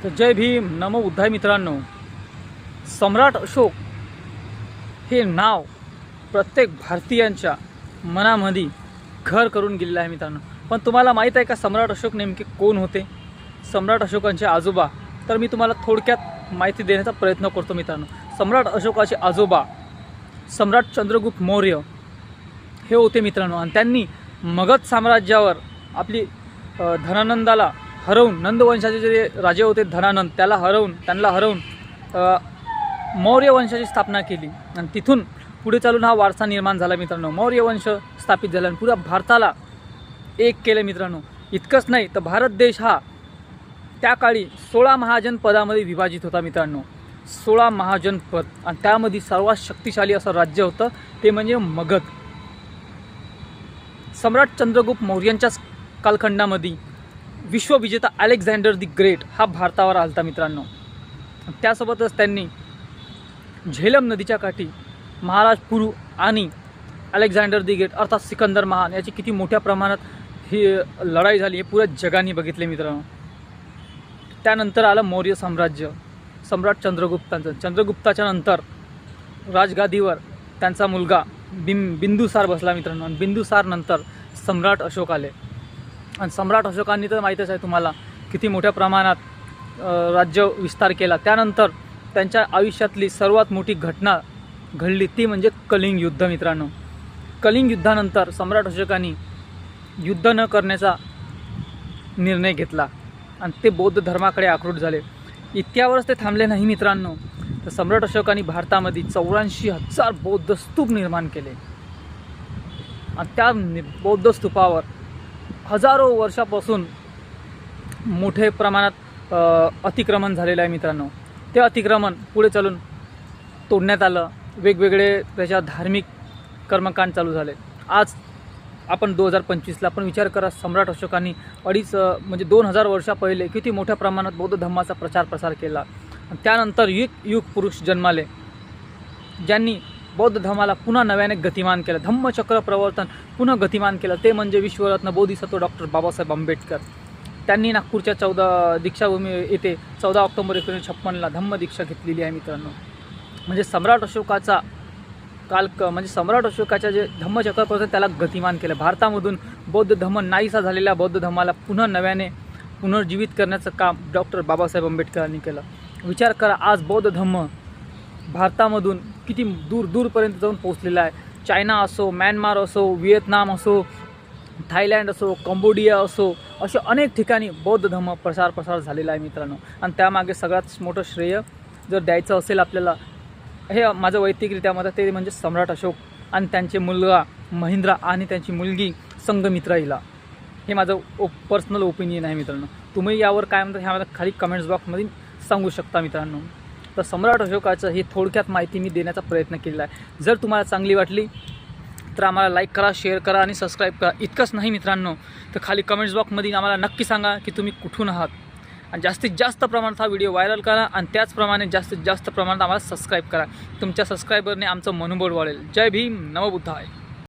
तर जय भीम नमो बुद्धाय मित्रांनो। सम्राट अशोक हे नाव प्रत्येक भारतीयांच्या मनामध्ये घर करून गेलेलं आहे मित्रांनो। पण तुम्हाला माहीत आहे का सम्राट अशोक नेमके कोण होते? सम्राट अशोकांचे आजोबा तर मी तुम्हाला थोडक्यात माहिती देण्याचा प्रयत्न करतो मित्रांनो। सम्राट अशोकाचे आजोबा सम्राट चंद्रगुप्त मौर्य हे होते मित्रांनो। आणि त्यांनी मगध साम्राज्यावर आपली धनानंदाला हरवून, नंदवंशाचे जे राजे होते धनानंद त्यांना हरवून मौर्य वंशाची स्थापना केली। आणि तिथून पुढे चालून हा वारसा निर्माण झाला मित्रांनो। मौर्य वंश स्थापित झाला आणि पुऱ्या भारताला एक केलं मित्रांनो। इतकंच नाही तर भारत देश हा त्या काळी 16 महाजनपदामध्ये विभाजित होता मित्रांनो। 16 महाजनपद आणि त्यामध्ये सर्वात शक्तिशाली असं राज्य होतं ते म्हणजे मगध। सम्राट चंद्रगुप्त मौर्यांच्याच कालखंडामध्ये विश्वविजेता अलेक्झांडर दी ग्रेट हा भारतावर आलता मित्रांनो। त्यासोबतच त्यांनी झेलम नदीच्या काठी महाराज पुरू आणि अलेक्झांडर दी ग्रेट अर्थात सिकंदर महान याची किती मोठ्या प्रमाणात ही लढाई झाली हे पुऱ्या जगाने बघितले मित्रांनो। त्यानंतर आलं मौर्य साम्राज्य सम्राट चंद्रगुप्ताच्या नंतर राजगादीवर त्यांचा मुलगा बिंदुसार बसला मित्रांनो। आणि बिंदुसार नंतर सम्राट अशोक आले। आणि सम्राट अशोकांनी तर माहीतच आहे तुम्हाला किती मोठ्या प्रमाणात राज्य विस्तार केला। त्यानंतर त्यांच्या आयुष्यातली सर्वात मोठी घटना घडली ती म्हणजे कलिंग युद्ध मित्रांनो। कलिंग युद्धानंतर सम्राट अशोकांनी युद्ध न करण्याचा निर्णय घेतला आणि ते बौद्ध धर्माकडे आकृष्ट झाले। इतक्यावरच ते थांबले नाही मित्रांनो, तर सम्राट अशोकांनी भारतामध्ये 84,000 बौद्ध स्तूप निर्माण केले। आणि त्या बौद्ध स्तूपावर हजारो वर्षापासून मोठे प्रमाणात अतिक्रमण झालेलं आहे मित्रांनो। ते अतिक्रमण पुढे चालून तोडण्यात आलं, वेगवेगळे त्याच्या धार्मिक कर्मकांड चालू झाले। आज आपण 2025ला आपण विचार करा, सम्राट अशोकांनी 2000 वर्षा पहिले किती मोठ्या प्रमाणात बौद्ध धर्माचा प्रसार केला। आणि त्यानंतर युग पुरुष जन्माले ज्यांनी बौद्ध धर्माला पुन्हा नव्याने गतिमान केलं, धम्मचक्र प्रवर्तन पुन्हा गतिमान केलं, ते म्हणजे विश्वरत्न बोधिसत्व डॉक्टर बाबासाहेब आंबेडकर। त्यांनी नागपूरच्या 14 दीक्षाभूमी येथे 14 ऑक्टोबर 1956ला धम्मदीक्षा घेतलेली आहे मित्रांनो। म्हणजे सम्राट अशोकाचा सम्राट अशोकाच्या जे धम्मचक्र प्रवर्तन त्याला गतिमान केलं। भारतामधून बौद्ध धर्म नाहीसा झालेल्या बौद्ध धर्माला पुन्हा नव्याने पुनर्जीवित करण्याचं काम डॉक्टर बाबासाहेब आंबेडकरांनी केलं। विचार करा, आज बौद्ध धर्म भारतामधून किती दूरपर्यंत जाऊन पोहोचलेला आहे। चायना असो, म्यानमार असो, व्हिएतनाम असो, थायलंड असो, कंबोडिया असो, अशा अनेक ठिकाणी बौद्ध धर्म प्रसार झालेला आहे मित्रांनो। आणि त्यामागे सगळ्यात मोठं श्रेय जर द्यायचं असेल आपल्याला, हे माझं वैयक्तिकरित्या मत ते म्हणजे सम्राट अशोक आणि त्यांचे मुलगा महेंद्र आणि त्यांची मुलगी संघमित्रा हिला। हे माझं पर्सनल ओपिनियन आहे मित्रांनो। तुम्ही यावर काय म्हणता हे मला खाली कमेंट्स बॉक्समध्ये सांगू शकता मित्रांनो। तर सम्राट अशोकाचं ही थोडक्यात माहिती मी देण्याचा प्रयत्न केलेला आहे। जर तुम्हाला चांगली वाटली तर आम्हाला लाईक करा, शेअर करा आणि सबस्क्राईब करा। इतकंच नाही मित्रांनो, तर खाली कमेंट्स बॉक्समध्ये आम्हाला नक्की सांगा की तुम्ही कुठून आहात आणि जास्तीत जास्त प्रमाणात हा व्हिडिओ व्हायरल करा आणि त्याचप्रमाणे जास्तीत जास्त प्रमाणात आम्हाला सबस्क्राईब करा। तुमच्या सबस्क्रायबरने आमचं मनोबळ वाढेल। जय भीम नमो बुद्धाय।